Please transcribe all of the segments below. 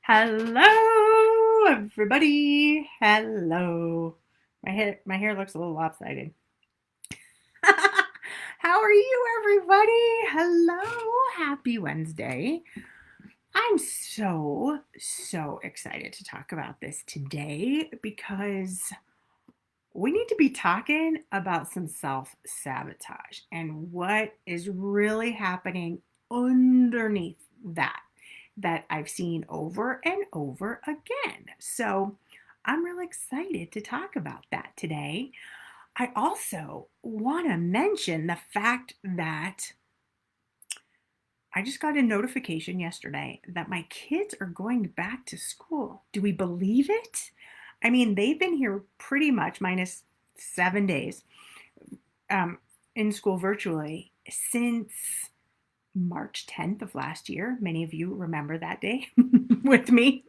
Hello, everybody. Hello. My hair looks a little lopsided. How are you, everybody? Hello. Happy Wednesday. I'm so excited to talk about this today because we need to be talking about some self-sabotage and what is really happening underneath that I've seen over and over again. So I'm really excited to talk about that today. I also want to mention the fact that I just got a notification yesterday that my kids are going back to school. Do we believe it? I mean, they've been here pretty much minus 7 days um, in school virtually since March 10th of last year. Many of you remember that day with me.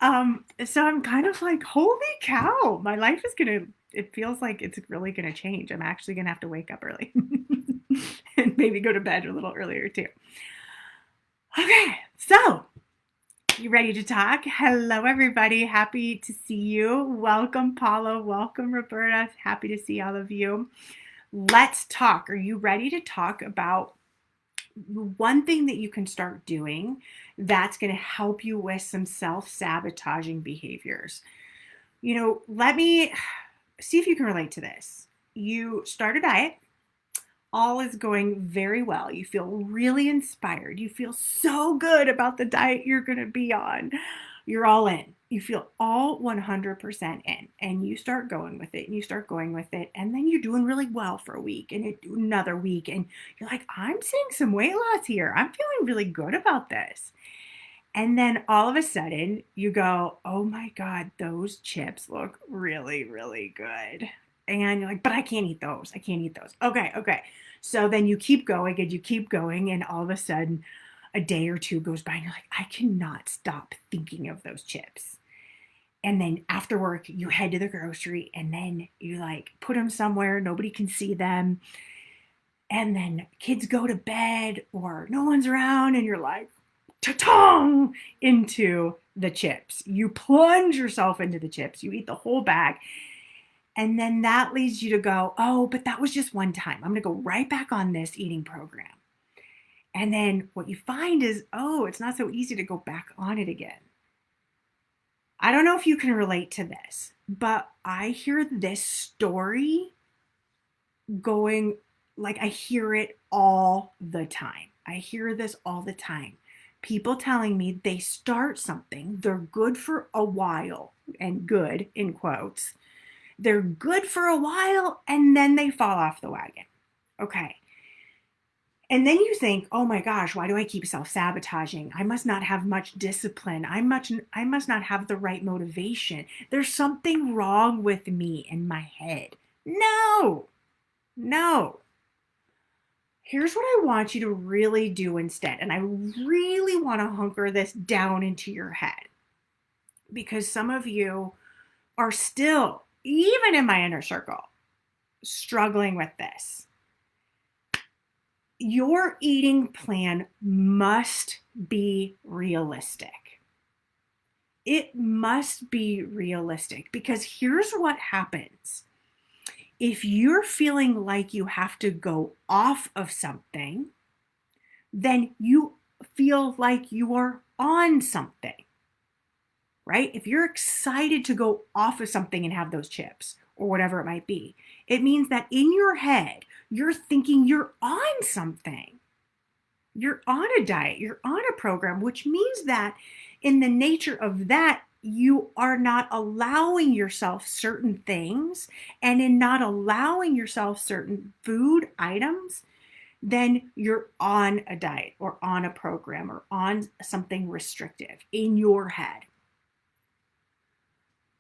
So I'm kind of like, holy cow, my life is gonna, it feels like it's really gonna change. I'm actually gonna have to wake up early and maybe go to bed a little earlier too. Okay, so you ready to talk? Hello, everybody. Happy to see you. Welcome, Paula. Welcome, Roberta. Happy to see all of you. Let's talk. Are you ready to talk about one thing that you can start doing that's going to help you with some self-sabotaging behaviors? Let me see if you can relate to this. You start a diet, all is going very well. You feel really inspired. You feel so good about the diet you're going to be on. You're all in. You feel all 100% in, and you start going with it and you start going with it. And then you're doing really well for a week and another week. And you're like, I'm seeing some weight loss here. I'm feeling really good about this. And then all of a sudden you go, oh my God, those chips look really, really good. And you're like, but I can't eat those. I can't eat those. Okay. So then you keep going and you keep going. And all of a sudden a day or two goes by and you're like, I cannot stop thinking of those chips. And then after work, you head to the grocery and then you like put them somewhere. Nobody can see them. And then kids go to bed or no one's around and you're like, ta-tong, into the chips. You plunge yourself into the chips. You eat the whole bag. And then that leads you to go, oh, but that was just one time. I'm going to go right back on this eating program. And then what you find is, oh, it's not so easy to go back on it again. I don't know if you can relate to this, but I hear this story going, like I hear it all the time. I hear this all the time. People telling me they start something, they're good for a while, and good in quotes. They're good for a while and then they fall off the wagon. Okay. And then you think, oh my gosh, why do I keep self-sabotaging? I must not have much discipline. I must not have the right motivation. There's something wrong with me in my head. No. Here's what I want you to really do instead. And I really want to hunker this down into your head because some of you are still, even in my inner circle, struggling with this. Your eating plan must be realistic. It must be realistic because here's what happens. If you're feeling like you have to go off of something, then you feel like you are on something, right? If you're excited to go off of something and have those chips or whatever it might be, it means that in your head, you're thinking you're on something. You're on a diet, you're on a program, which means that in the nature of that, you are not allowing yourself certain things. And in not allowing yourself certain food items, then you're on a diet or on a program or on something restrictive in your head.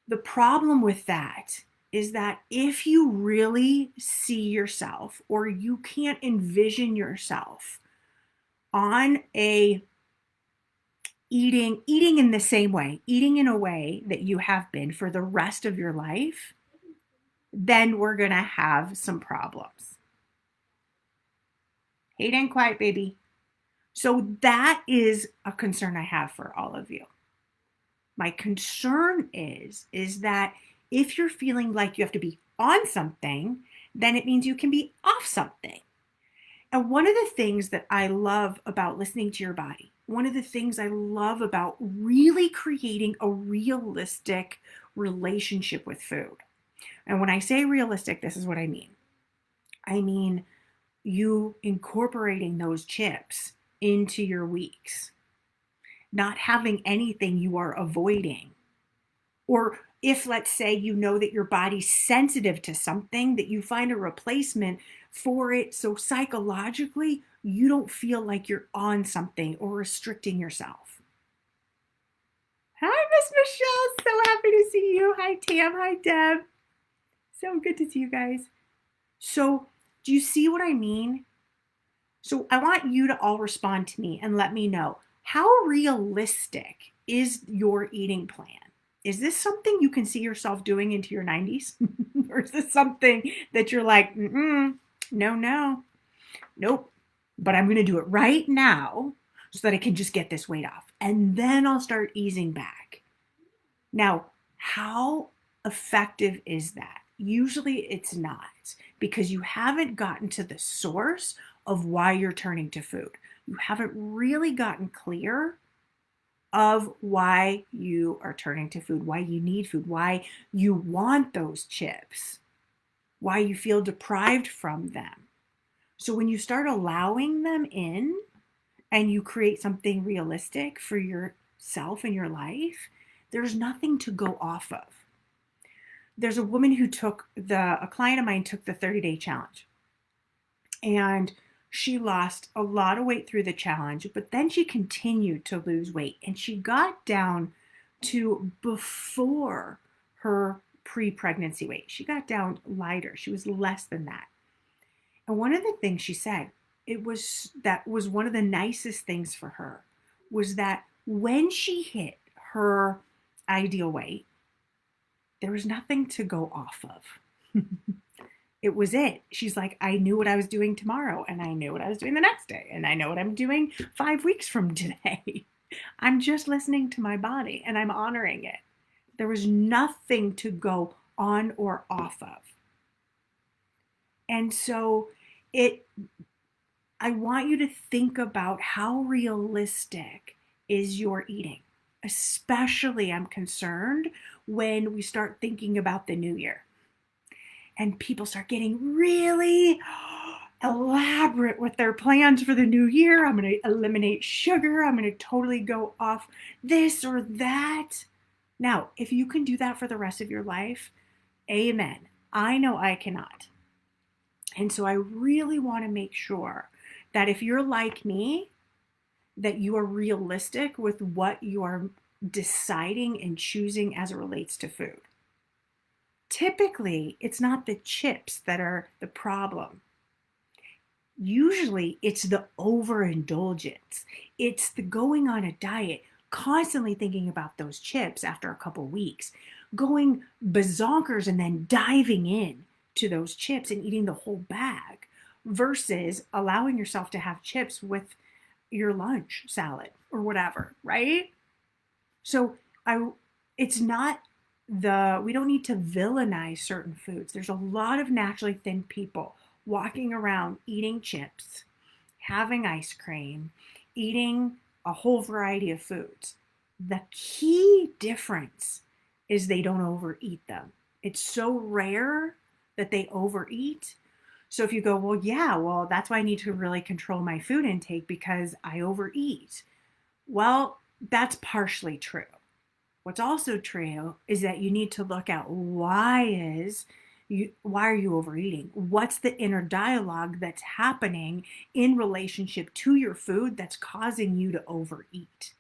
The problem with that is that if you really see yourself or you can't envision yourself on a eating in the same way, eating in a way that you have been for the rest of your life, then we're going to have some problems. Hey, didn't quiet, baby. So that is a concern I have for all of you. My concern is that if you're feeling like you have to be on something, then it means you can be off something. And one of the things that I love about listening to your body, one of the things I love about really creating a realistic relationship with food. And when I say realistic, this is what I mean. I mean, you incorporating those chips into your weeks, not having anything you are avoiding. Or if, let's say, you know that your body's sensitive to something, that you find a replacement for it. So psychologically, you don't feel like you're on something or restricting yourself. Hi, Miss Michelle. So happy to see you. Hi, Tam. Hi, Deb. So good to see you guys. So, do you see what I mean? So, I want you to all respond to me and let me know, how realistic is your eating plan? Is this something you can see yourself doing into your 90s? Or is this something that you're like, no, nope, but I'm going to do it right now so that I can just get this weight off. And then I'll start easing back. Now, how effective is that? Usually it's not, because you haven't gotten to the source of why you're turning to food. You haven't really gotten clear of why you are turning to food, why you need food, why you want those chips, why you feel deprived from them. So when you start allowing them in and you create something realistic for yourself and your life, there's nothing to go off of. There's a woman who a client of mine took the 30-day challenge, and she lost a lot of weight through the challenge, but then she continued to lose weight, and she got down to before her pre-pregnancy weight. She got down lighter. She was less than that. And one of the things she said, that was one of the nicest things for her, was that when she hit her ideal weight, there was nothing to go off of. It was it. She's like, I knew what I was doing tomorrow, and I knew what I was doing the next day, and I know what I'm doing 5 weeks from today. I'm just listening to my body and I'm honoring it. There was nothing to go on or off of. And so I want you to think about how realistic is your eating. Especially, I'm concerned when we start thinking about the new year and people start getting really elaborate with their plans for the new year. I'm going to eliminate sugar. I'm going to totally go off this or that. Now, if you can do that for the rest of your life, amen. I know I cannot. And so I really want to make sure that if you're like me, that you are realistic with what you are deciding and choosing as it relates to food. Typically, it's not the chips that are the problem. Usually, it's the overindulgence. It's the going on a diet, constantly thinking about those chips after a couple weeks, going bazonkers and then diving in to those chips and eating the whole bag, versus allowing yourself to have chips with your lunch salad or whatever, right? So it's not we don't need to villainize certain foods. There's a lot of naturally thin people walking around eating chips, having ice cream, eating a whole variety of foods. The key difference is they don't overeat them. It's so rare that they overeat. So if you go, well, that's why I need to really control my food intake because I overeat. Well, that's partially true. What's also true is that you need to look at why are you overeating? What's the inner dialogue that's happening in relationship to your food that's causing you to overeat?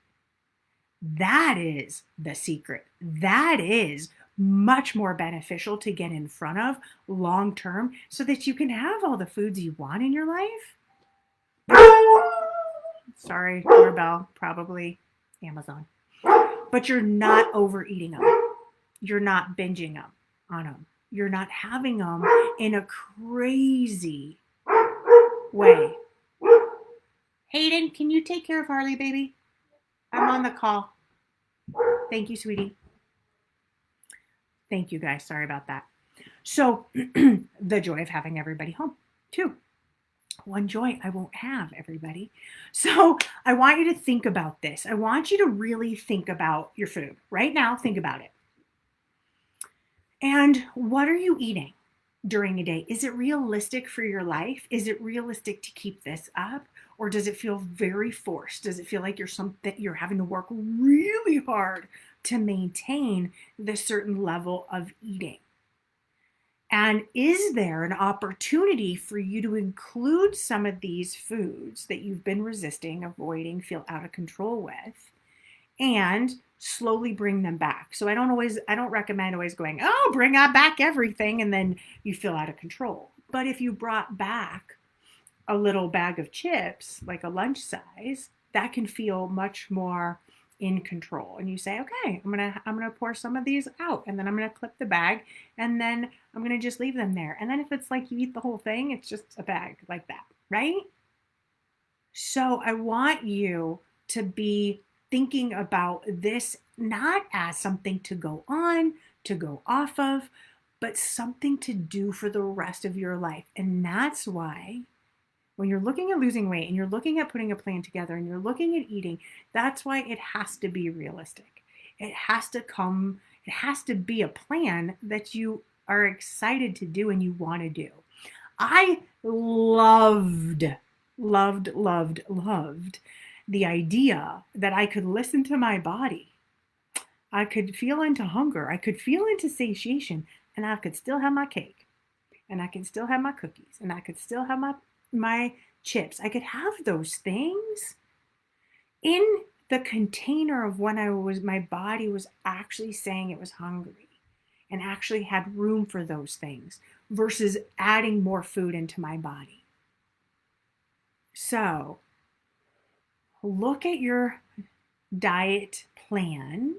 That is the secret. That is much more beneficial to get in front of long term so that you can have all the foods you want in your life. Sorry, doorbell, probably Amazon. But you're not overeating them. You're not binging them on them. You're not having them in a crazy way. Hayden, can you take care of Harley, baby? I'm on the call. Thank you, sweetie. Thank you, guys. Sorry about that. So, the joy of having everybody home, too. One joy I won't have, everybody. So, I want you to think about this. I want you to really think about your food. Right now, think about it. And what are you eating during a day? Is it realistic for your life? Is it realistic to keep this up? Or does it feel very forced? Does it feel like you're having to work really hard to maintain this certain level of eating? And is there an opportunity for you to include some of these foods that you've been resisting, avoiding, feel out of control with, and slowly bring them back? So I don't recommend always going, oh, bring back everything, and then you feel out of control. But if you brought back a little bag of chips, like a lunch size, that can feel much more in control. And you say, okay, I'm gonna pour some of these out, and then I'm gonna clip the bag, and then I'm gonna just leave them there. And then if it's like you eat the whole thing, it's just a bag like that, right? So I want you to be thinking about this not as something to go on, to go off of, but something to do for the rest of your life. And that's why when you're looking at losing weight and you're looking at putting a plan together and you're looking at eating, that's why it has to be realistic. It has to be a plan that you are excited to do and you want to do. I loved the idea that I could listen to my body. I could feel into hunger. I could feel into satiation, and I could still have my cake, and I could still have my cookies, and I could still have my chips. I could have those things in the container of when my body was actually saying it was hungry and actually had room for those things versus adding more food into my body. So, look at your diet plan.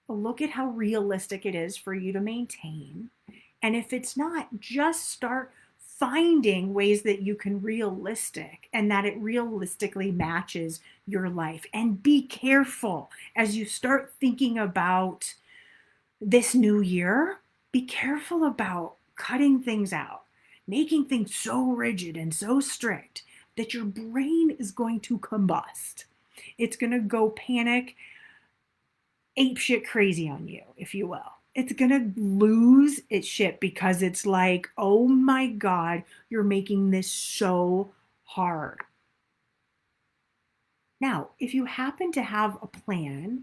Look at how realistic it is for you to maintain. And if it's not, just start finding ways that you can realistic and that it realistically matches your life. And be careful as you start thinking about this new year, be careful about cutting things out, making things so rigid and so strict that your brain is going to combust. It's going to go panic, apeshit crazy on you, if you will. It's going to lose its shit because it's like, oh my God, you're making this so hard. Now, if you happen to have a plan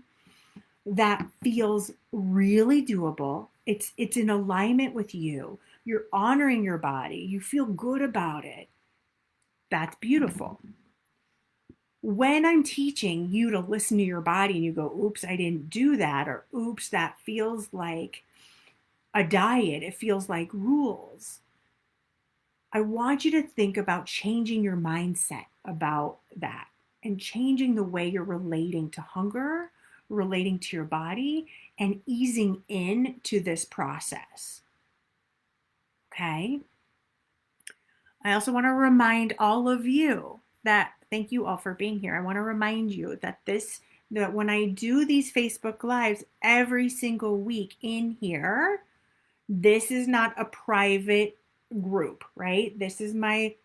that feels really doable, it's in alignment with you, you're honoring your body, you feel good about it, that's beautiful. When I'm teaching you to listen to your body and you go, oops, I didn't do that, or oops, that feels like a diet, it feels like rules, I want you to think about changing your mindset about that and changing the way you're relating to hunger, relating to your body, and easing into this process. Okay? I also want to remind all of you that, thank you all for being here. I want to remind you that when I do these Facebook Lives every single week in here, this is not a private group, right? This is my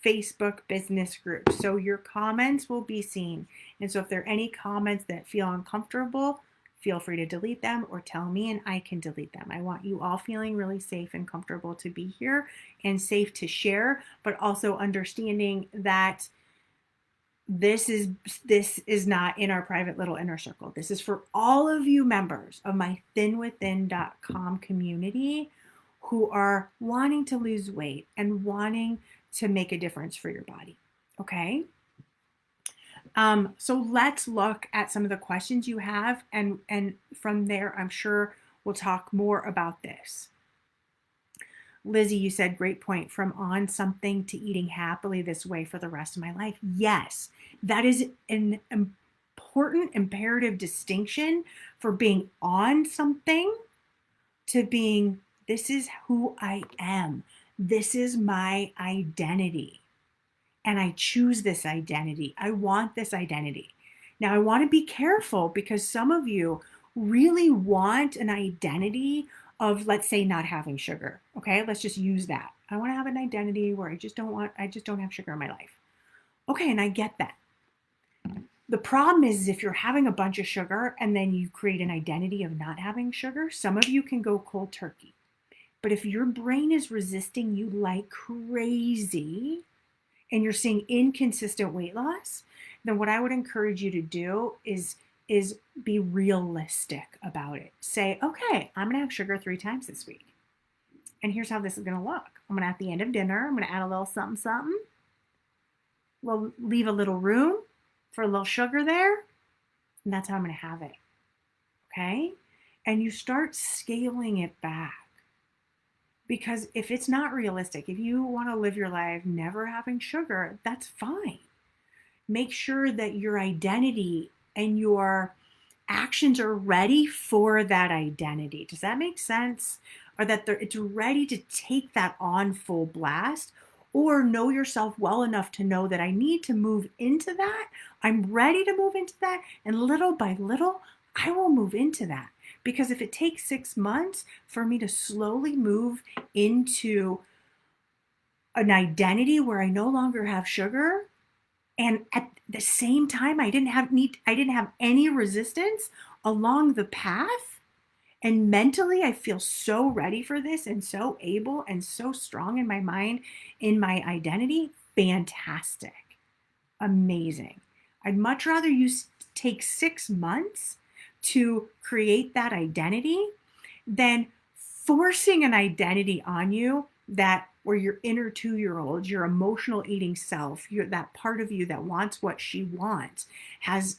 Facebook business group. So your comments will be seen. And so if there are any comments that feel uncomfortable, feel free to delete them or tell me and I can delete them. I want you all feeling really safe and comfortable to be here and safe to share, but also understanding that this is not in our private little inner circle. This is for all of you members of my thinwithin.com community who are wanting to lose weight and wanting to make a difference for your body. Okay? So let's look at some of the questions you have, and from there, I'm sure we'll talk more about this. Lizzie, you said, great point, from on something to eating happily this way for the rest of my life. Yes, that is an important imperative distinction for being on something to being, this is who I am. This is my identity. And I choose this identity. I want this identity. Now, I want to be careful because some of you really want an identity of, let's say, not having sugar. Okay, let's just use that. I want to have an identity where I just don't have sugar in my life. Okay, and I get that. The problem is if you're having a bunch of sugar and then you create an identity of not having sugar, some of you can go cold turkey. But if your brain is resisting you like crazy and you're seeing inconsistent weight loss, then what I would encourage you to do is be realistic about it. Say, okay, I'm gonna have sugar 3 times this week. And here's how this is gonna look. I'm gonna at the end of dinner, I'm gonna add a little something, something. We'll leave a little room for a little sugar there, and that's how I'm gonna have it. Okay? And you start scaling it back. Because if it's not realistic, if you want to live your life never having sugar, that's fine. Make sure that your identity and your actions are ready for that identity. Does that make sense? Or that it's ready to take that on full blast, or know yourself well enough to know that I need to move into that. I'm ready to move into that. And little by little, I will move into that. Because if it takes 6 months for me to slowly move into an identity where I no longer have sugar, and at the same time I didn't have any resistance along the path, and mentally I feel so ready for this and so able and so strong in my mind, in my identity, fantastic. Amazing. I'd much rather you take 6 months to create that identity than forcing an identity on you that where your inner 2-year-old, your emotional eating self, that part of you that wants what she wants,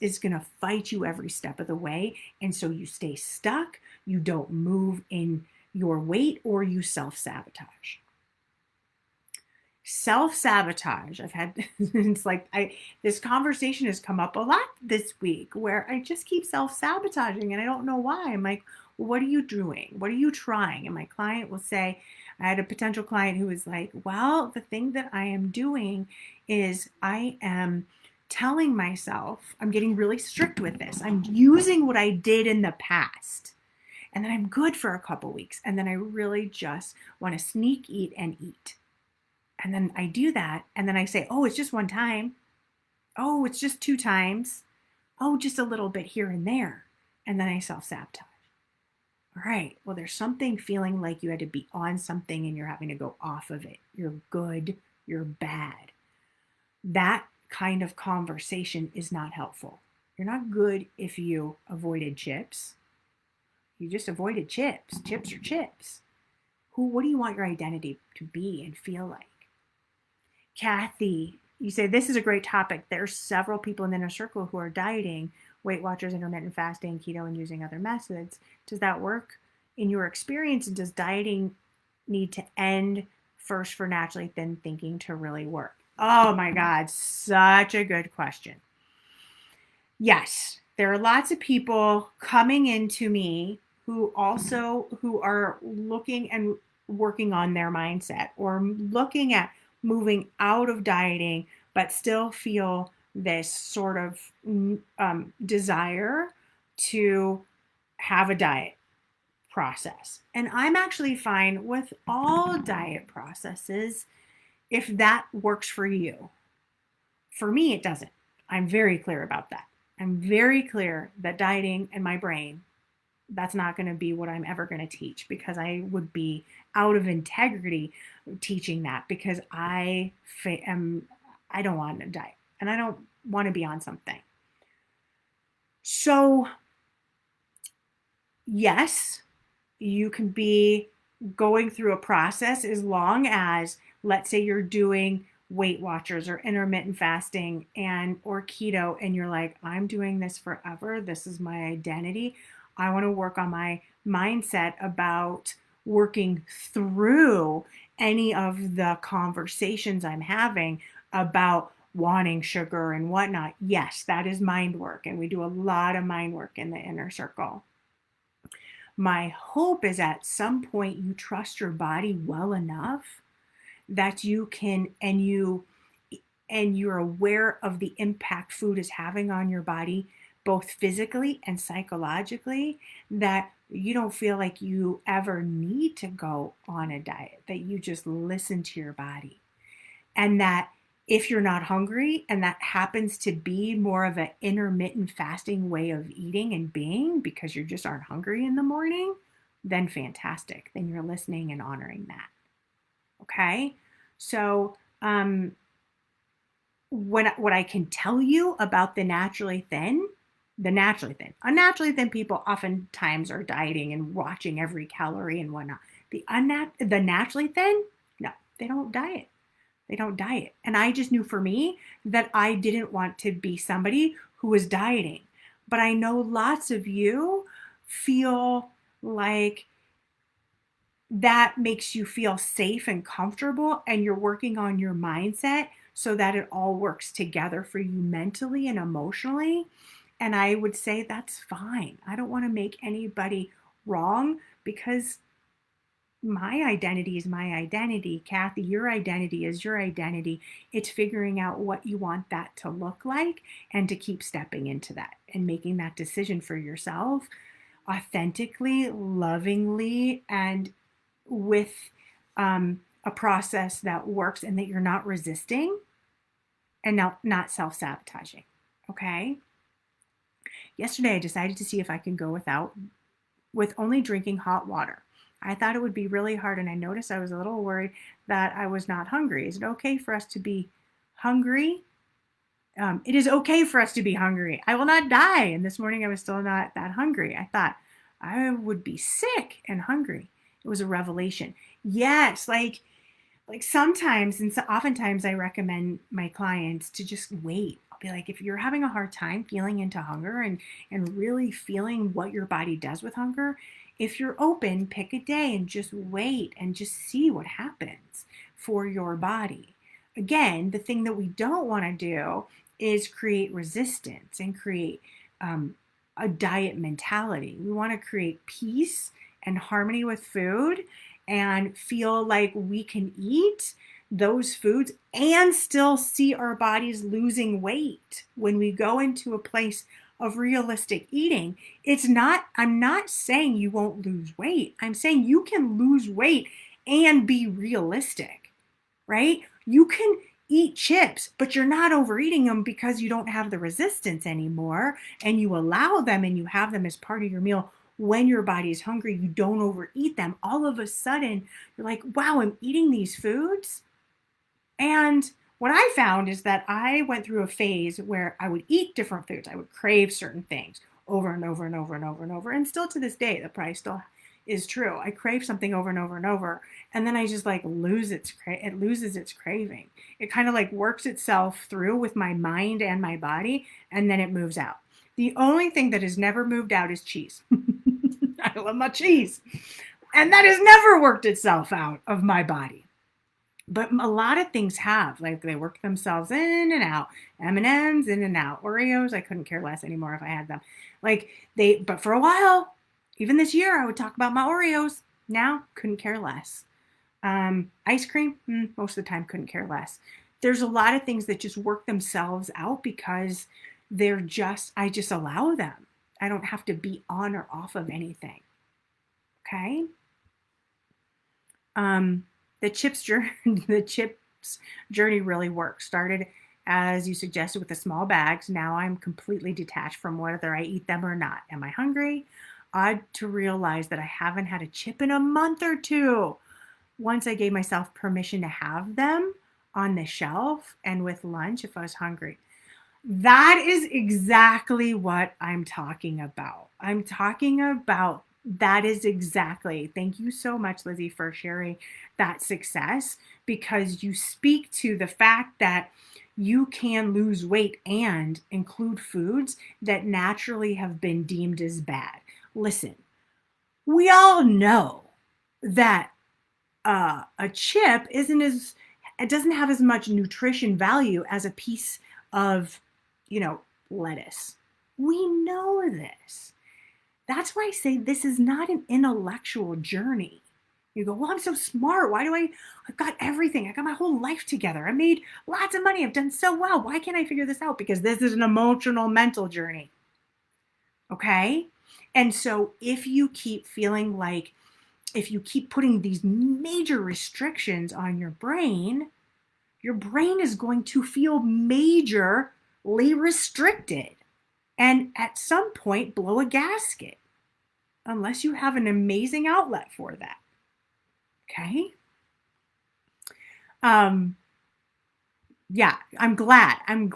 is going to fight you every step of the way. And so you stay stuck, you don't move in your weight, or you self-sabotage. Self-sabotage. I've had it's like this conversation has come up a lot this week where I just keep self-sabotaging and I don't know why. I'm like, well, what are you doing? What are you trying? And my client will say, I had a potential client who was like, well, the thing that I am doing is I am telling myself, I'm getting really strict with this. I'm using what I did in the past. And then I'm good for a couple weeks. And then I really just want to sneak eat and eat. And then I do that. And then I say, oh, it's just 1 time. Oh, it's just 2 times. Oh, just a little bit here and there. And then I self-sabotage. All right. Well, there's something feeling like you had to be on something and you're having to go off of it. You're good. You're bad. That kind of conversation is not helpful. You're not good if you avoided chips. You just avoided chips. Chips are chips. What do you want your identity to be and feel like? Kathy, you say this is a great topic. There's several people in the inner circle who are dieting, Weight Watchers, intermittent fasting, keto, and using other methods. Does that work in your experience? And does dieting need to end first for naturally thin thinking to really work? Oh my God, such a good question. Yes, there are lots of people coming into me who are looking and working on their mindset, or looking at moving out of dieting, but still feel this sort of desire to have a diet process. And I'm actually fine with all diet processes if that works for you. For me, it doesn't. I'm very clear about that. I'm very clear that dieting and my brain, that's not going to be what I'm ever going to teach, because I would be out of integrity teaching that, because I don't want to diet and I don't want to be on something. So yes, you can be going through a process as long as, let's say you're doing Weight Watchers or intermittent fasting or keto, and you're like, I'm doing this forever. This is my identity. I want to work on my mindset about working through any of the conversations I'm having about wanting sugar and whatnot. Yes, that is mind work. And we do a lot of mind work in the inner circle. My hope is at some point you trust your body well enough that you can, and and you're aware of the impact food is having on your body, both physically and psychologically, that you don't feel like you ever need to go on a diet, that you just listen to your body. And that if you're not hungry and that happens to be more of an intermittent fasting way of eating and being because you just aren't hungry in the morning, then fantastic. Then you're listening and honoring that. Okay? So, what I can tell you about unnaturally thin people oftentimes are dieting and watching every calorie and whatnot. The naturally thin, no, they don't diet. They don't diet. And I just knew for me that I didn't want to be somebody who was dieting. But I know lots of you feel like that makes you feel safe and comfortable, and you're working on your mindset so that it all works together for you mentally and emotionally. And I would say that's fine. I don't want to make anybody wrong because my identity is my identity. Kathy, your identity is your identity. It's figuring out what you want that to look like and to keep stepping into that and making that decision for yourself authentically, lovingly, and with a process that works and that you're not resisting and not self-sabotaging. Okay. Yesterday, I decided to see if I can go with only drinking hot water. I thought it would be really hard, and I noticed I was a little worried that I was not hungry. Is it okay for us to be hungry? It is okay for us to be hungry. I will not die. And this morning I was still not that hungry. I thought I would be sick and hungry. It was a revelation. Yes, like sometimes and so oftentimes I recommend my clients to just wait. I'll be like, if you're having a hard time feeling into hunger and really feeling what your body does with hunger, if you're open, pick a day and just wait and just see what happens for your body. Again, the thing that we don't want to do is create resistance and create a diet mentality. We want to create peace and harmony with food and feel like we can eat those foods and still see our bodies losing weight when we go into a place of realistic eating. I'm not saying you won't lose weight. I'm saying you can lose weight and be realistic, right? You can eat chips, but you're not overeating them because you don't have the resistance anymore, and you allow them and you have them as part of your meal. When your body is hungry, you don't overeat them. All of a sudden, you're like, wow, I'm eating these foods. And what I found is that I went through a phase where I would eat different foods. I would crave certain things over and over and over and over and over. And still to this day, that probably still is true. I crave something over and over and over. And then I just like it loses its craving. It kind of like works itself through with my mind and my body, and then it moves out. The only thing that has never moved out is cheese. I love my cheese. And that has never worked itself out of my body. But a lot of things have, like they work themselves in and out. M&Ms in and out. Oreos, I couldn't care less anymore if I had them. But for a while, even this year, I would talk about my Oreos. Now, couldn't care less. Ice cream, most of the time, couldn't care less. There's a lot of things that just work themselves out because I just allow them. I don't have to be on or off of anything. Okay? The chips journey really works. Started, as you suggested, with the small bags. Now I'm completely detached from whether I eat them or not. Am I hungry? Odd to realize that I haven't had a chip in a month or two. Once I gave myself permission to have them on the shelf and with lunch if I was hungry. That is exactly what I'm talking about. Thank you so much, Lizzie, for sharing that success, because you speak to the fact that you can lose weight and include foods that naturally have been deemed as bad. Listen, we all know that a chip it doesn't have as much nutrition value as a piece of, lettuce. We know this. That's why I say this is not an intellectual journey. You go, well, I'm so smart. I've got everything. I got my whole life together. I made lots of money. I've done so well. Why can't I figure this out? Because this is an emotional, mental journey. Okay. And so if you keep feeling like, if you keep putting these major restrictions on your brain is going to feel majorly restricted and at some point blow a gasket unless you have an amazing outlet for that. Okay. Yeah, I'm glad. And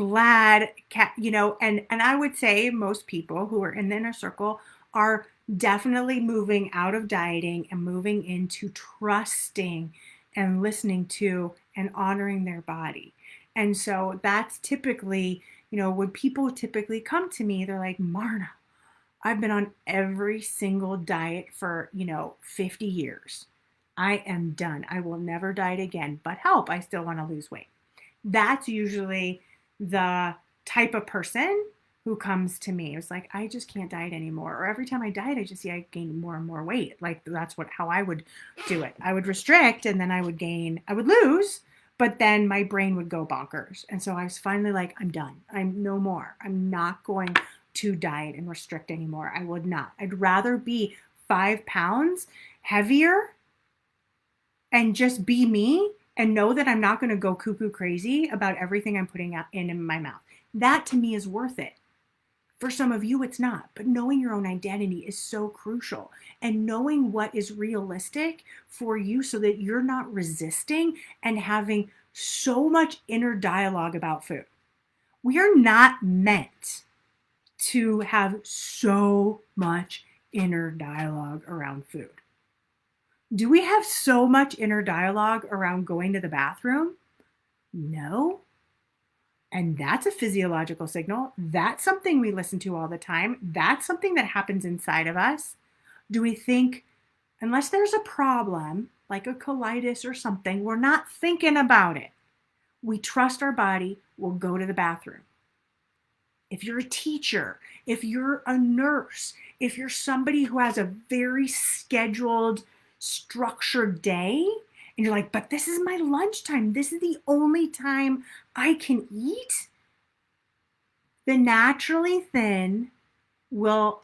I would say most people who are in the inner circle are definitely moving out of dieting and moving into trusting and listening to and honoring their body. And so that's typically, when people typically come to me, they're like, Marna, I've been on every single diet for, 50 years. I am done. I will never diet again, but help, I still want to lose weight. That's usually the type of person who comes to me. It's like, I just can't diet anymore. Or every time I diet, I just see I gain more and more weight. Like that's how I would do it. I would restrict and then I would lose, but then my brain would go bonkers. And so I was finally like, I'm done. I'm no more. I'm not going to diet and restrict anymore. I would not. I'd rather be 5 pounds heavier and just be me and know that I'm not going to go cuckoo crazy about everything I'm putting in my mouth. That to me is worth it. For some of you, it's not, but knowing your own identity is so crucial and knowing what is realistic for you so that you're not resisting and having so much inner dialogue about food. We are not meant to have so much inner dialogue around food. Do we have so much inner dialogue around going to the bathroom? No. And that's a physiological signal. That's something we listen to all the time. That's something that happens inside of us. Do we think, unless there's a problem, like a colitis or something, we're not thinking about it. We trust our body, we'll go to the bathroom. If you're a teacher, if you're a nurse, if you're somebody who has a very scheduled, structured day, and you're like, but this is my lunchtime, this is the only time I can eat, the naturally thin will,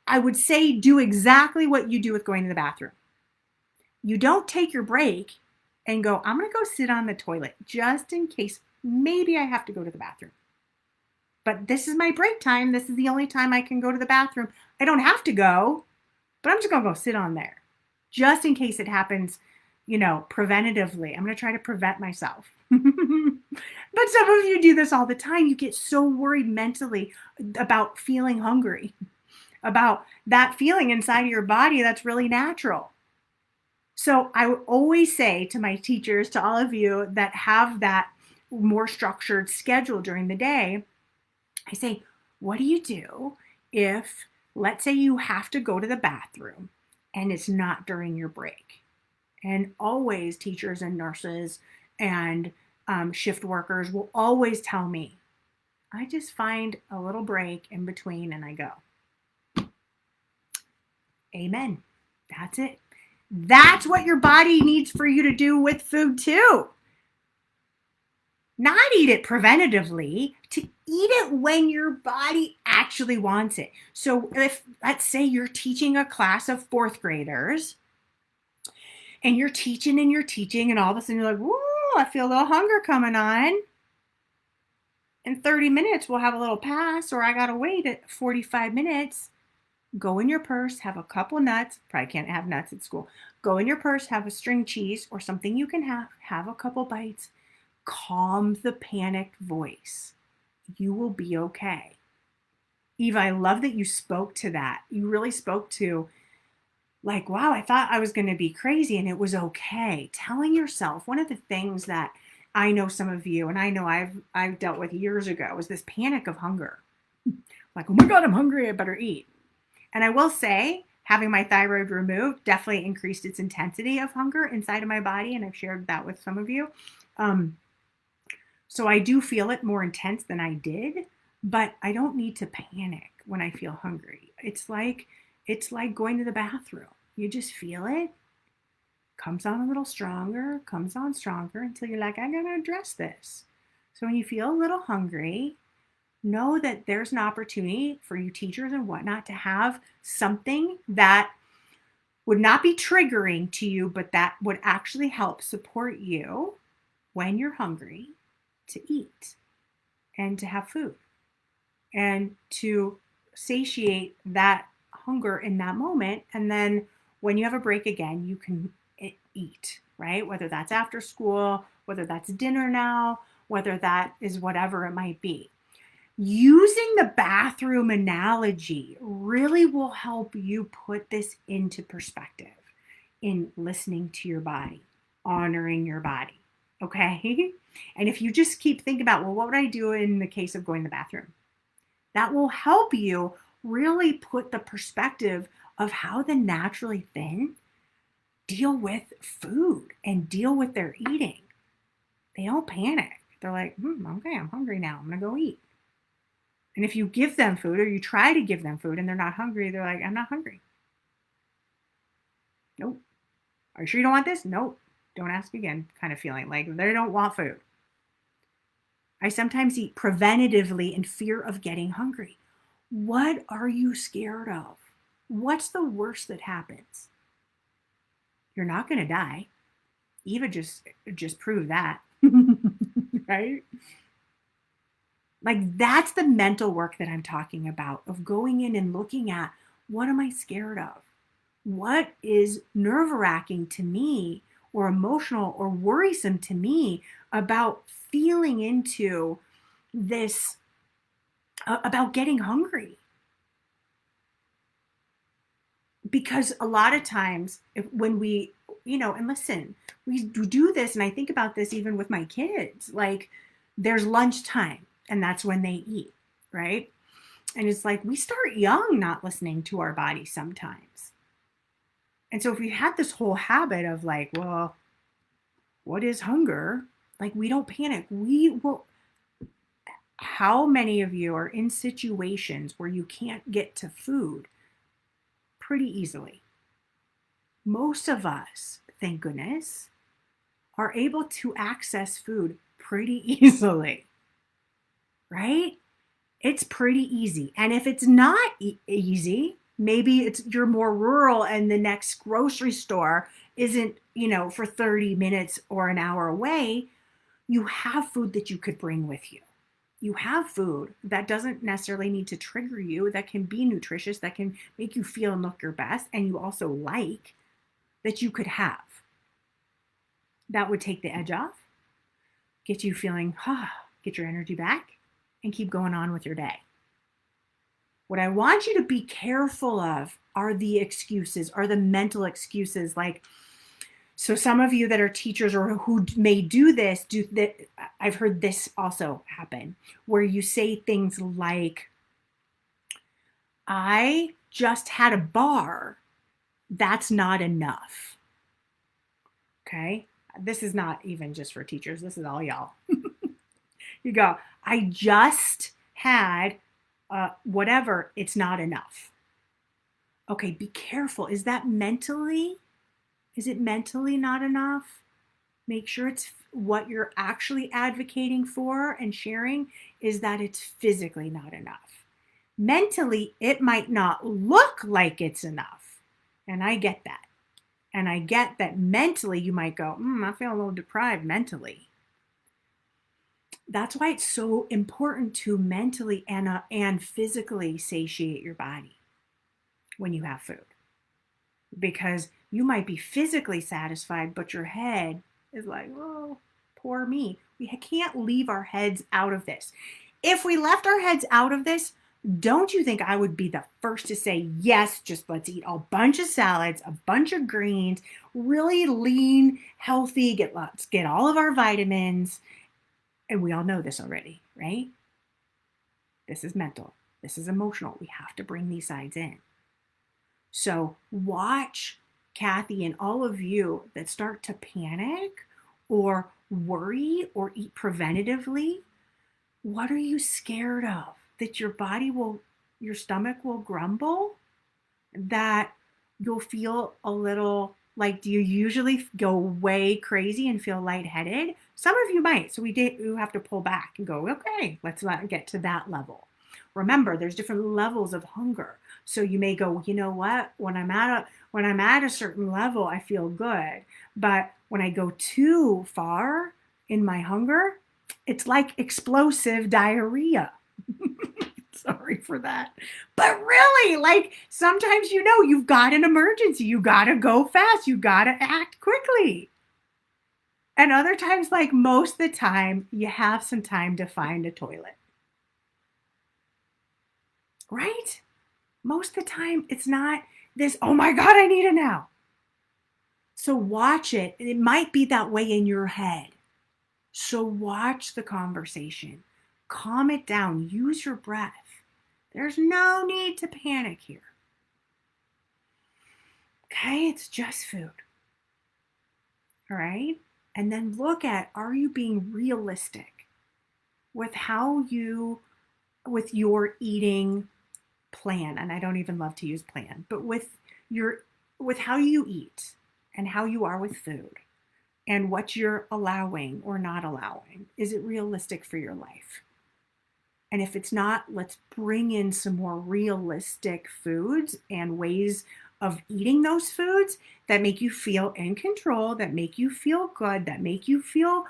I would say, do exactly what you do with going to the bathroom. You don't take your break and go, I'm going to go sit on the toilet just in case maybe I have to go to the bathroom. But this is my break time. This is the only time I can go to the bathroom. I don't have to go, but I'm just going to go sit on there just in case it happens, preventatively. I'm going to try to prevent myself. But some of you do this all the time. You get so worried mentally about feeling hungry, about that feeling inside of your body that's really natural. So I would always say to my teachers, to all of you that have that more structured schedule during the day, I say, what do you do if, let's say you have to go to the bathroom and it's not during your break? And always teachers and nurses and shift workers will always tell me, I just find a little break in between and I go. Amen. That's it. That's what your body needs for you to do with food too. Not eat it preventatively, to eat it when your body actually wants it. So if, let's say you're teaching a class of 4th graders and you're teaching and all of a sudden you're like, whoa, I feel a little hunger coming on. In 30 minutes, we'll have a little pass, or I got to wait at 45 minutes. Go in your purse, have a couple nuts. Probably can't have nuts at school. Go in your purse, have a string cheese or something you can have a couple bites. Calm the panicked voice. You will be okay. Eva, I love that you spoke to that. You really spoke to, like, wow, I thought I was going to be crazy and it was okay. Telling yourself, one of the things that I know some of you, and I know I've dealt with years ago, is this panic of hunger. Like, oh my God, I'm hungry, I better eat. And I will say, having my thyroid removed definitely increased its intensity of hunger inside of my body, and I've shared that with some of you. So I do feel it more intense than I did, but I don't need to panic when I feel hungry. It's like going to the bathroom. You just feel it. comes on a little stronger, comes on stronger until you're like, I gotta address this. So when you feel a little hungry, know that there's an opportunity for you teachers and whatnot to have something that would not be triggering to you, but that would actually help support you when you're hungry to eat and to have food and to satiate that hunger in that moment. And then when you have a break again, you can eat, right? Whether that's after school, whether that's dinner now, whether that is whatever it might be. Using the bathroom analogy really will help you put this into perspective in listening to your body, honoring your body. Okay. And if you just keep thinking about, well, what would I do in the case of going to the bathroom? That will help you really put the perspective of how the naturally thin deal with food and deal with their eating. They don't panic. They're like, okay, I'm hungry now. I'm going to go eat. And if you give them food or you try to give them food and they're not hungry, they're like, I'm not hungry. Nope. Are you sure you don't want this? Nope. Don't ask again, kind of feeling like they don't want food. I sometimes eat preventatively in fear of getting hungry. What are you scared of? What's the worst that happens? You're not going to die. Eva just proved that, right? Like that's the mental work that I'm talking about, of going in and looking at, what am I scared of? What is nerve-wracking to me or emotional or worrisome to me about feeling into this, about getting hungry? Because a lot of times when we, and listen, we do this, and I think about this even with my kids, like there's lunchtime and that's when they eat, right? And it's like we start young not listening to our body sometimes. And so if we had this whole habit of like, well, what is hunger? Like we don't panic. We will. How many of you are in situations where you can't get to food pretty easily? Most of us, thank goodness, are able to access food pretty easily, right? It's pretty easy. And if it's not easy, maybe you're more rural and the next grocery store isn't, for 30 minutes or an hour away, you have food that you could bring with you. You have food that doesn't necessarily need to trigger you, that can be nutritious, that can make you feel and look your best, and you also like, that you could have. That would take the edge off, get you feeling, get your energy back, and keep going on with your day. What I want you to be careful of are the excuses, are the mental excuses. Like, so some of you that are teachers or who may do this, I've heard this also happen, where you say things like, I just had a bar, that's not enough. Okay? This is not even just for teachers. This is all y'all. You go, I just had whatever, it's not enough. Okay, be careful. Is it mentally not enough? Make sure it's what you're actually advocating for and sharing is that it's physically not enough. Mentally, it might not look like it's enough. And I get that. And I get that mentally you might go, I feel a little deprived mentally. That's why it's so important to mentally and physically satiate your body when you have food. Because you might be physically satisfied, but your head is like, oh, poor me. We can't leave our heads out of this. If we left our heads out of this, don't you think I would be the first to say, yes, just let's eat a bunch of salads, a bunch of greens, really lean, healthy, let's get all of our vitamins. And we all know this already, right? This is mental. This is emotional. We have to bring these sides in. So watch Kathy and all of you that start to panic or worry or eat preventatively. What are you scared of? That your stomach will grumble? That you'll feel a little Like, do you usually go way crazy and feel lightheaded? Some of you might. So you have to pull back and go, okay, let's not get to that level. Remember, there's different levels of hunger. So you may go, you know what? When I'm at a certain level, I feel good. But when I go too far in my hunger, it's like explosive diarrhea. Sorry for that. But really, like sometimes you've got an emergency. You got to go fast. You got to act quickly. And other times, like most of the time, you have some time to find a toilet. Right? Most of the time, it's not this, oh my God, I need it now. So watch it. It might be that way in your head. So watch the conversation. Calm it down. Use your breath. There's no need to panic here. Okay, it's just food. All right? And then look at, are you being realistic with with your eating plan? And I don't even love to use plan, but with how you eat and how you are with food and what you're allowing or not allowing. Is it realistic for your life? And if it's not, let's bring in some more realistic foods and ways of eating those foods that make you feel in control, that make you feel good, that make you feel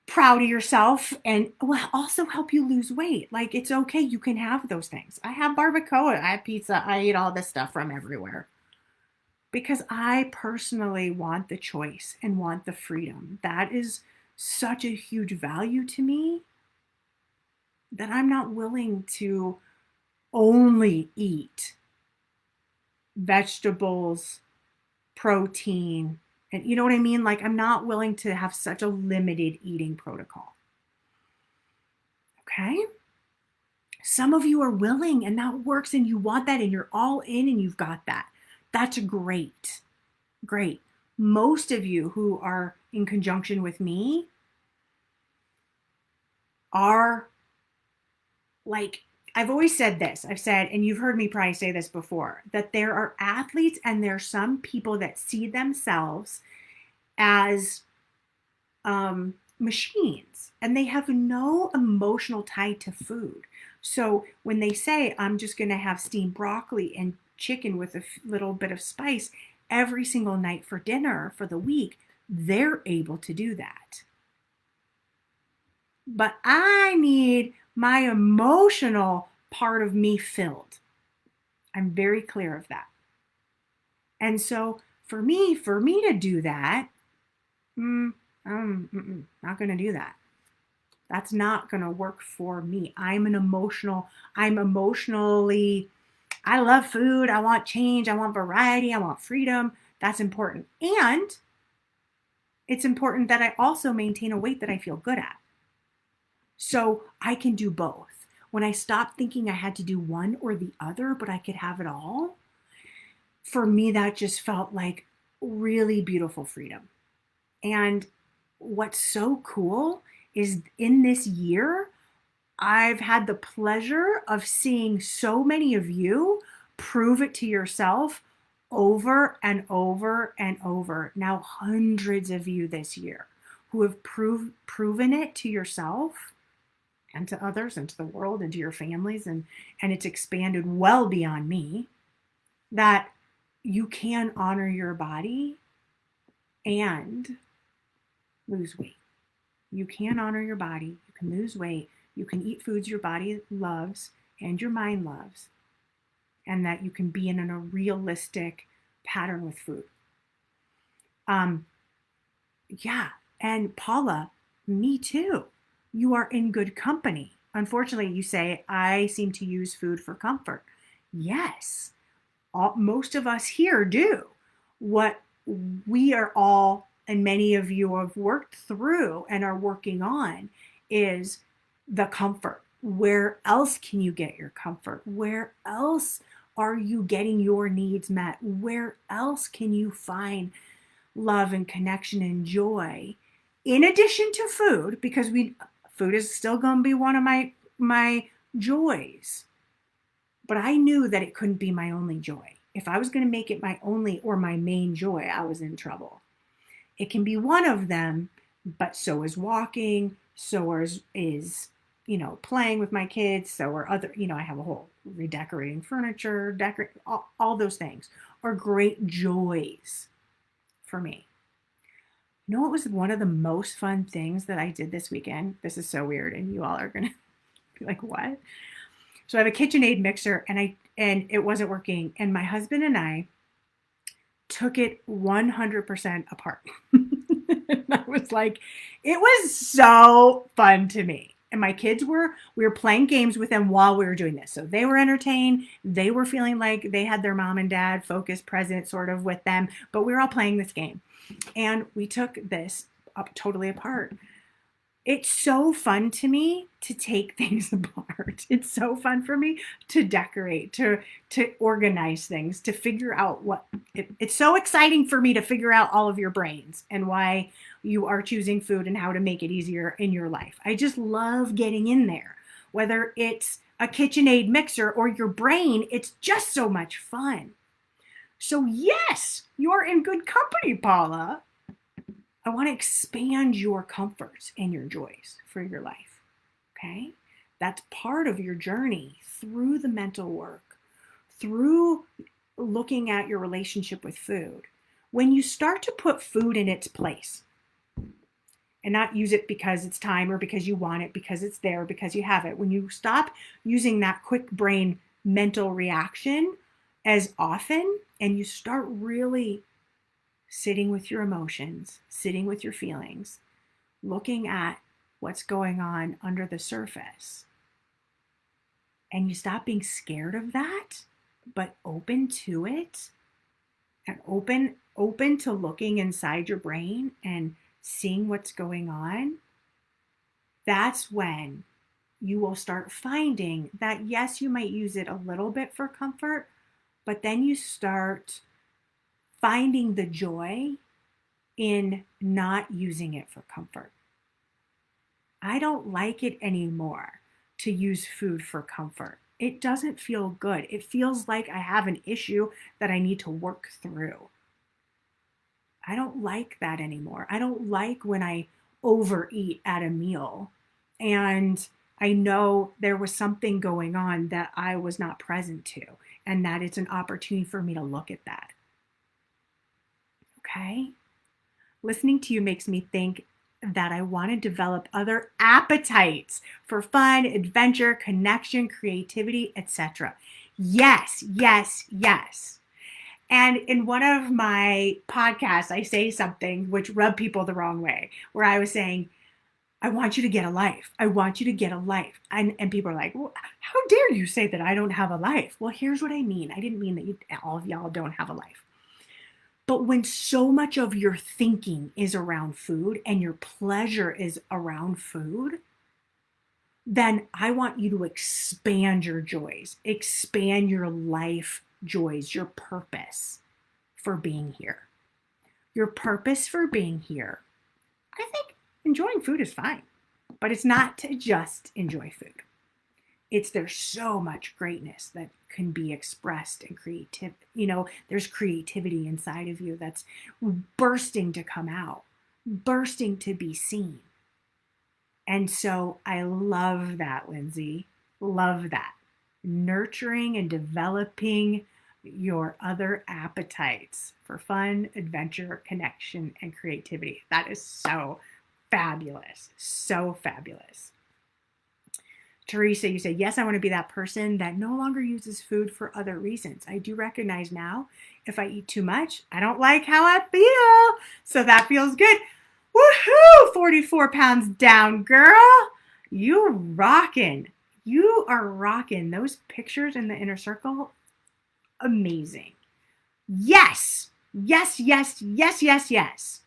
proud of yourself, and will also help you lose weight. Like, it's okay. You can have those things. I have barbacoa. I have pizza. I eat all this stuff from everywhere because I personally want the choice and want the freedom. That is such a huge value to me that I'm not willing to only eat vegetables, protein, and you know what I mean? Like, I'm not willing to have such a limited eating protocol. Okay? Some of you are willing and that works and you want that and you're all in and you've got that. That's great. Great. Most of you who are in conjunction with me are like, I've always said this. I've said, and you've heard me probably say this before, that there are athletes and there are some people that see themselves as machines and they have no emotional tie to food. So when they say, I'm just going to have steamed broccoli and chicken with a little bit of spice every single night for dinner for the week, they're able to do that. But I need my emotional part of me filled. I'm very clear of that. And so for me to do that, I'm not going to do that. That's not going to work for me. I'm emotionally, I love food. I want change. I want variety. I want freedom. That's important. And it's important that I also maintain a weight that I feel good at. So I can do both. When I stopped thinking I had to do one or the other, but I could have it all, for me, that just felt like really beautiful freedom. And what's so cool is in this year, I've had the pleasure of seeing so many of you prove it to yourself over and over and over. Now, hundreds of you this year who have proven it to yourself and to others and to the world and to your families, and it's expanded well beyond me, that you can honor your body and lose weight. You can honor your body, you can lose weight, you can eat foods your body loves and your mind loves, and that you can be in a realistic pattern with food. Yeah, and Paula, me too. You are in good company. Unfortunately, you say, I seem to use food for comfort. Yes, most of us here do. What we are all, and many of you have worked through and are working on, is the comfort. Where else can you get your comfort? Where else are you getting your needs met? Where else can you find love and connection and joy in addition to food? Because food is still going to be one of my joys. But I knew that it couldn't be my only joy. If I was going to make it my only or my main joy, I was in trouble. It can be one of them, but so is walking, so is playing with my kids, so are other, I have a whole redecorating furniture, all those things are great joys for me. You know what was one of the most fun things that I did this weekend? This is so weird, and you all are gonna be like, what? So I have a KitchenAid mixer, and it wasn't working, and my husband and I took it 100% apart. And I was like, it was so fun to me. And my kids we were playing games with them while we were doing this. So they were entertained. They were feeling like they had their mom and dad focused, present sort of with them, but we were all playing this game. And we took this up totally apart. It's so fun to me to take things apart. It's so fun for me to decorate, to organize things, to figure out it's so exciting for me to figure out all of your brains and why you are choosing food and how to make it easier in your life. I just love getting in there. Whether it's a KitchenAid mixer or your brain, it's just so much fun. So yes, you're in good company, Paula. I want to expand your comforts and your joys for your life, okay? That's part of your journey through the mental work, through looking at your relationship with food. When you start to put food in its place and not use it because it's time or because you want it, because it's there, because you have it, when you stop using that quick brain mental reaction as often and you start really sitting with your emotions, sitting with your feelings, looking at what's going on under the surface. And you stop being scared of that, but open to it and open to looking inside your brain and seeing what's going on. That's when you will start finding that, yes, you might use it a little bit for comfort, but then you start finding the joy in not using it for comfort. I don't like it anymore to use food for comfort. It doesn't feel good. It feels like I have an issue that I need to work through. I don't like that anymore. I don't like when I overeat at a meal and I know there was something going on that I was not present to, and that it's an opportunity for me to look at that. Okay? Listening to you makes me think that I want to develop other appetites for fun, adventure, connection, creativity, etc. Yes, yes, yes. And in one of my podcasts, I say something which rubbed people the wrong way, where I was saying, I want you to get a life. I want you to get a life. And people are like, well, how dare you say that I don't have a life? Well, here's what I mean. I didn't mean that all of y'all don't have a life. But when so much of your thinking is around food and your pleasure is around food, then I want you to expand your joys, expand your life joys, your purpose for being here. Your purpose for being here. I think enjoying food is fine, but it's not to just enjoy food. There's so much greatness that can be expressed and creative. There's creativity inside of you that's bursting to come out, bursting to be seen. And so I love that, Lindsay. Love that. Nurturing and developing your other appetites for fun, adventure, connection, and creativity. That is so fabulous. So fabulous. Teresa, you say, yes, I want to be that person that no longer uses food for other reasons. I do recognize now if I eat too much, I don't like how I feel. So that feels good. Woohoo! 44 pounds down, girl. You rocking. You are rocking. Those pictures in the inner circle, amazing. Yes. Yes, yes, yes, yes, yes.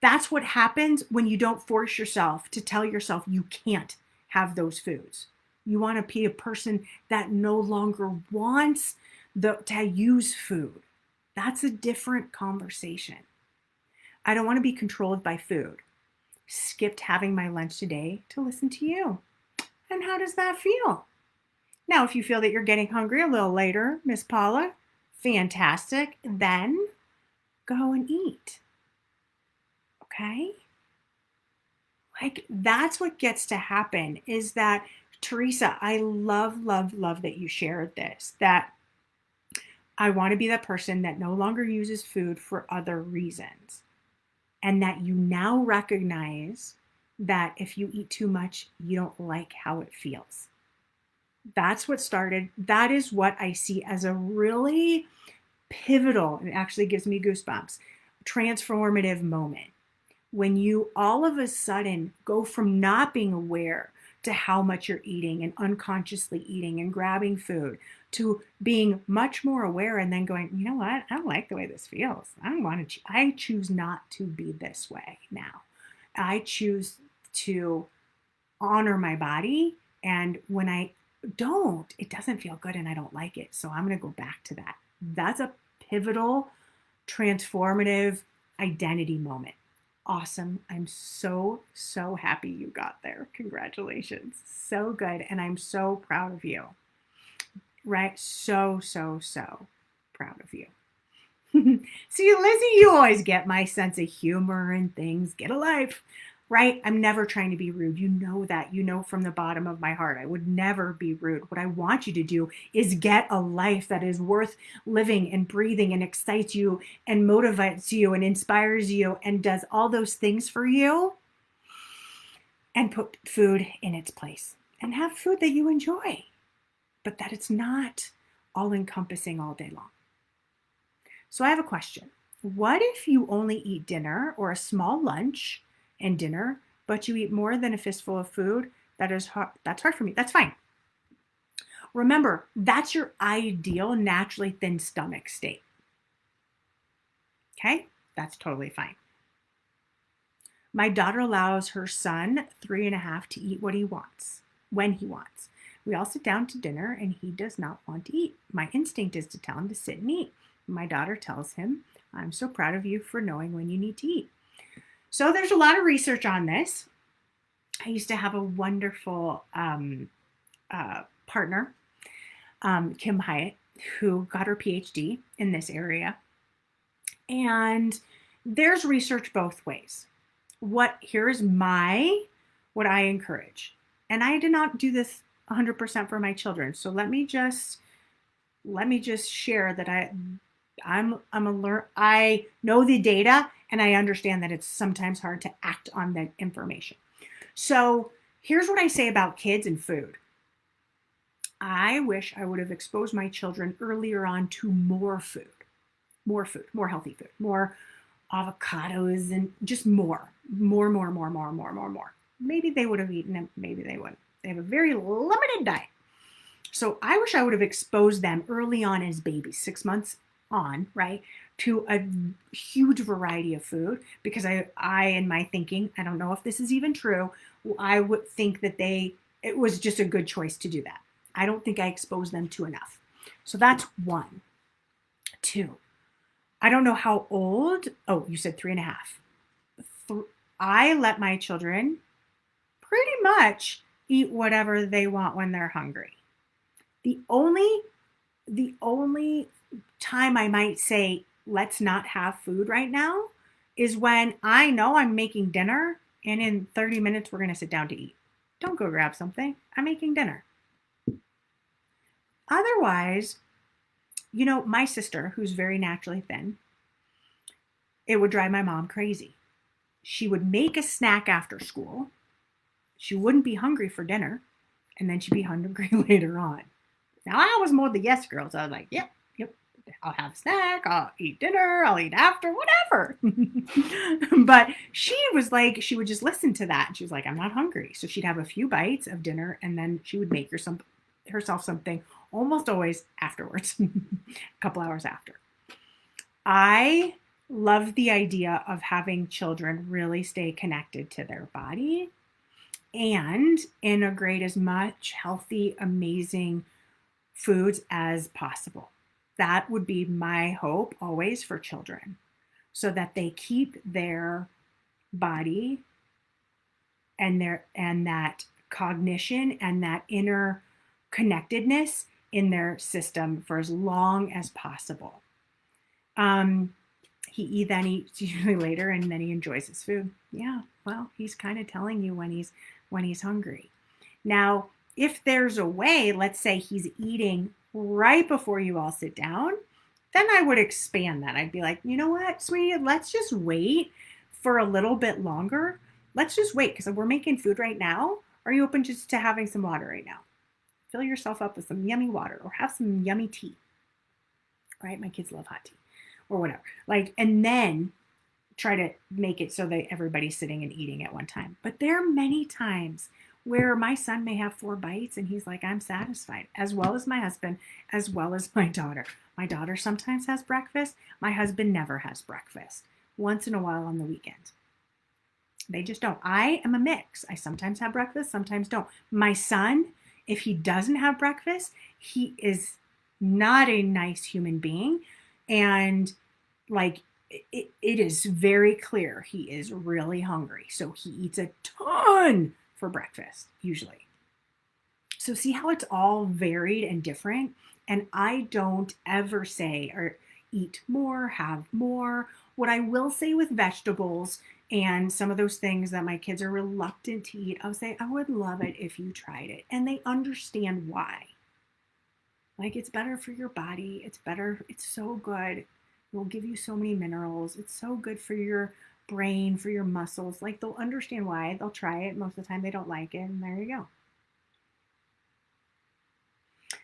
That's what happens when you don't force yourself to tell yourself you can't have those foods. You want to be a person that no longer wants to use food. That's a different conversation. I don't want to be controlled by food. Skipped having my lunch today to listen to you. And how does that feel? Now, if you feel that you're getting hungry a little later, Miss Paula, fantastic. Then go and eat. Okay? Like, that's what gets to happen is that, Teresa, I love, love, love that you shared this, that I want to be that person that no longer uses food for other reasons. And that you now recognize that if you eat too much, you don't like how it feels. That's what started. That is what I see as a really pivotal, it actually gives me goosebumps, transformative moment. When you all of a sudden go from not being aware to how much you're eating and unconsciously eating and grabbing food to being much more aware and then going, you know what? I don't like the way this feels. I choose not to be this way now. I choose to honor my body. And when I don't, it doesn't feel good and I don't like it. So I'm going to go back to that. That's a pivotal, transformative identity moment. Awesome. I'm so, so happy you got there. Congratulations. So good. And I'm so proud of you. Right? So, so, so proud of you. See, Lizzie, you always get my sense of humor and things. Get a life. Right? I'm never trying to be rude. You know that. You know from the bottom of my heart. I would never be rude. What I want you to do is get a life that is worth living and breathing and excites you and motivates you and inspires you and does all those things for you, and put food in its place and have food that you enjoy, but that it's not all encompassing all day long. So I have a question. What if you only eat dinner or a small lunch and dinner, but you eat more than a fistful of food? That's hard for me. That's fine. Remember, that's your ideal naturally thin stomach state. Okay? That's totally fine. My daughter allows her son, 3.5, to eat what he wants, when he wants. We all sit down to dinner and he does not want to eat. My instinct is to tell him to sit and eat. My daughter tells him, I'm so proud of you for knowing when you need to eat. So there's a lot of research on this. I used to have a wonderful partner, Kim Hyatt, who got her PhD in this area. And there's research both ways. Here's what I encourage. And I did not do this 100% for my children. So let me just share that I know the data and I understand that it's sometimes hard to act on that information. So here's what I say about kids and food. I wish I would have exposed my children earlier on to more food, more healthy food, more avocados, and just more. Maybe they would have eaten them, maybe they wouldn't. They have a very limited diet. So I wish I would have exposed them early on as babies, 6 months on, right, to a huge variety of food, because I in my thinking, I don't know if this is even true, I would think that it was just a good choice to do that. I don't think I exposed them to enough. So that's 1. 2, I don't know how old, you said 3.5. I let my children pretty much eat whatever they want when they're hungry. The only time I might say, let's not have food right now, is when I know I'm making dinner and in 30 minutes we're going to sit down to eat. Don't go grab something. I'm making dinner. Otherwise, my sister, who's very naturally thin, it would drive my mom crazy. She would make a snack after school. She wouldn't be hungry for dinner, and then she'd be hungry later on. Now, I was more the yes girl, so I was like, yep, I'll have a snack, I'll eat dinner, I'll eat after, whatever. But she would just listen to that. And she was like, I'm not hungry. So she'd have a few bites of dinner, and then she would make herself something almost always afterwards, a couple hours after. I love the idea of having children really stay connected to their body and integrate as much healthy, amazing foods as possible. That would be my hope always for children, so that they keep their body and that cognition and that inner connectedness in their system for as long as possible. He then eats usually later, and then he enjoys his food. Yeah, well, he's kind of telling you when he's hungry. Now, if there's a way, let's say he's eating right before you all sit down, then I would expand that. I'd be like, you know what, sweetie, let's just wait for a little bit longer. Let's just wait because we're making food right now. Are you open just to having some water right now? Fill yourself up with some yummy water or have some yummy tea. Right? My kids love hot tea or whatever. Like, and then try to make it so that everybody's sitting and eating at one time. But there are many times where my son may have 4 bites and he's like, I'm satisfied, as well as my husband, as well as my daughter. My daughter sometimes has breakfast. My husband never has breakfast. Once in a while on the weekend. They just don't. I am a mix. I sometimes have breakfast, sometimes don't. My son, if he doesn't have breakfast, he is not a nice human being. And like, it is very clear he is really hungry. So he eats a ton for breakfast, usually. So see how it's all varied and different? And I don't ever say or eat more, have more. What I will say with vegetables and some of those things that my kids are reluctant to eat, I'll say, I would love it if you tried it. And they understand why. Like, it's better for your body. It's better. It's so good. It will give you so many minerals. It's so good for your brain, for your muscles. Like, they'll understand why. They'll try it. Most of the time they don't like it. And there you go.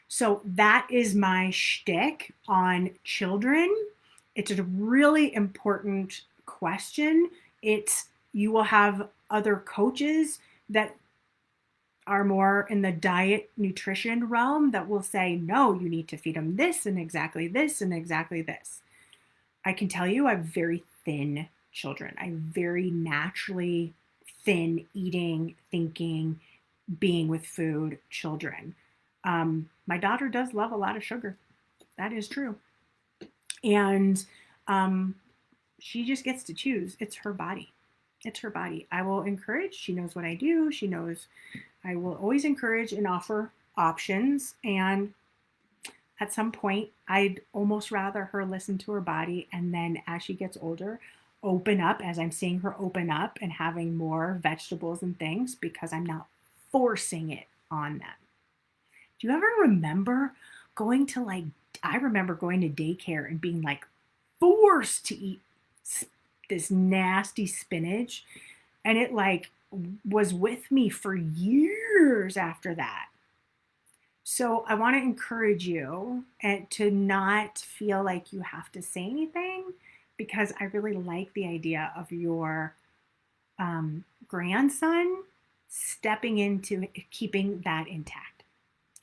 So that is my shtick on children. It's a really important question. You will have other coaches that are more in the diet nutrition realm that will say, no, you need to feed them this and exactly this and exactly this. I can tell you I have very thin children. I have very naturally thin eating, thinking, being with food children. My daughter does love a lot of sugar. That is true. And she just gets to choose. It's her body. It's her body. I will encourage. She knows what I do. She knows I will always encourage and offer options. And at some point, I'd almost rather her listen to her body. And then as she gets older, open up as I'm seeing her open up and having more vegetables and things because I'm not forcing it on them. Do you ever remember going to I remember going to daycare and being like forced to eat this nasty spinach, and it like was with me for years after that. So I want to encourage you and to not feel like you have to say anything, because I really like the idea of your grandson stepping into keeping that intact.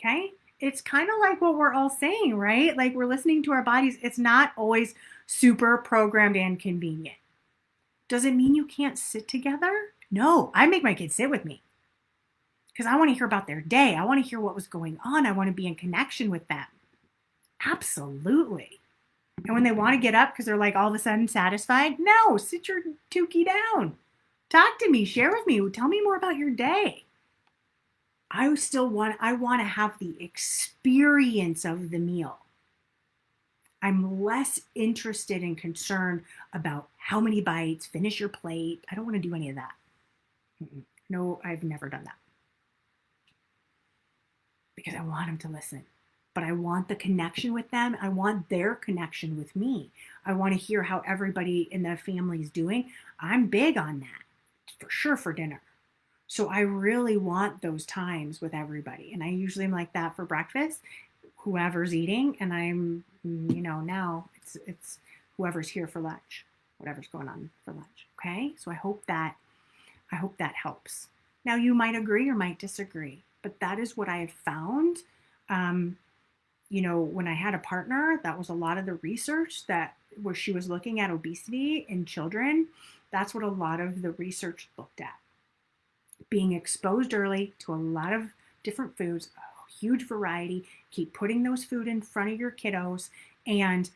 Okay? It's kind of like what we're all saying, right? Like, we're listening to our bodies. It's not always super programmed and convenient. Does it mean you can't sit together? No, I make my kids sit with me because I want to hear about their day. I want to hear what was going on. I want to be in connection with them. Absolutely. And when they want to get up because they're like all of a sudden satisfied, no, sit your tukey down. Talk to me, share with me, tell me more about your day. I want to have the experience of the meal. I'm less interested and concerned about how many bites, finish your plate. I don't want to do any of that. No, I've never done that. Because I want them to listen. But I want the connection with them. I want their connection with me. I want to hear how everybody in the family is doing. I'm big on that, for sure, for dinner. So I really want those times with everybody. And I usually am like that for breakfast, whoever's eating. And I'm, now it's whoever's here for lunch, whatever's going on for lunch. Okay. So I hope that helps. Now you might agree or might disagree, but that is what I have found. When I had a partner, that was a lot of the research where she was looking at obesity in children. That's what a lot of the research looked at. Being exposed early to a lot of different foods, a huge variety. Keep putting those food in front of your kiddos and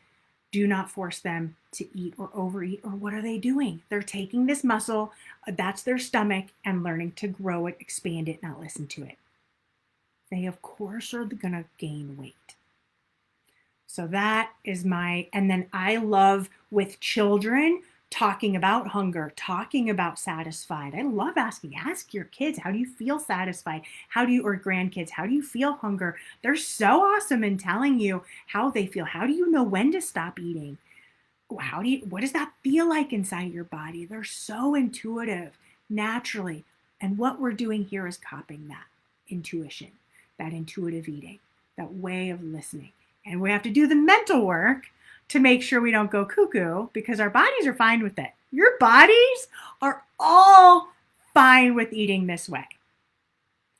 do not force them to eat or overeat. Or what are they doing? They're taking this muscle, that's their stomach, and learning to grow it, expand it, not listen to it. they of course are going to gain weight. So that is and then I love with children talking about hunger, talking about satisfied. I love ask your kids, how do you feel satisfied? Or grandkids, how do you feel hunger? They're so awesome in telling you how they feel. How do you know when to stop eating? What does that feel like inside your body? They're so intuitive naturally. And what we're doing here is copying that intuition, that intuitive eating, that way of listening. And we have to do the mental work to make sure we don't go cuckoo, because our bodies are fine with it. Your bodies are all fine with eating this way,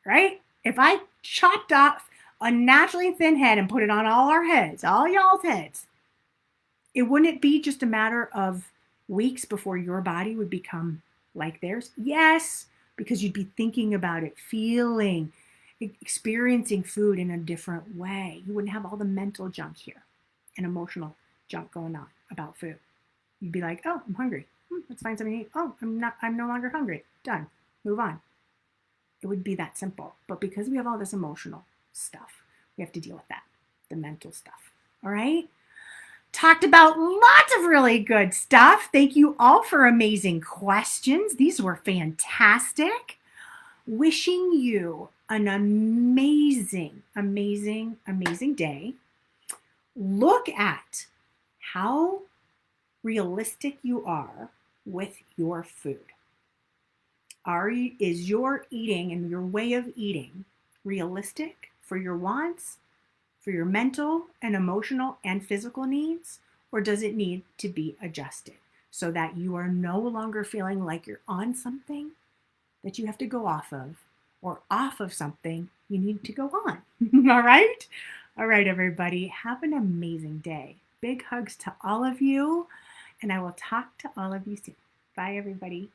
right? If I chopped off a naturally thin head and put it on all our heads, all y'all's heads, it wouldn't be just a matter of weeks before your body would become like theirs? Yes, because you'd be thinking about it, feeling, experiencing food in a different way. You wouldn't have all the mental junk here and emotional junk going on about food. You'd be like, oh, I'm hungry. Let's find something to eat. Oh, I'm no longer hungry. Done. Move on. It would be that simple. But because we have all this emotional stuff, we have to deal with that, the mental stuff. All right? Talked about lots of really good stuff. Thank you all for amazing questions. These were fantastic. Wishing you an amazing, amazing, amazing day. Look at how realistic you are with your food. Is your eating and your way of eating realistic for your wants, for your mental and emotional and physical needs, or does it need to be adjusted so that you are no longer feeling like you're on something that you have to go off of, or off of something you need to go on? All right? All right, everybody. Have an amazing day. Big hugs to all of you, and I will talk to all of you soon. Bye, everybody.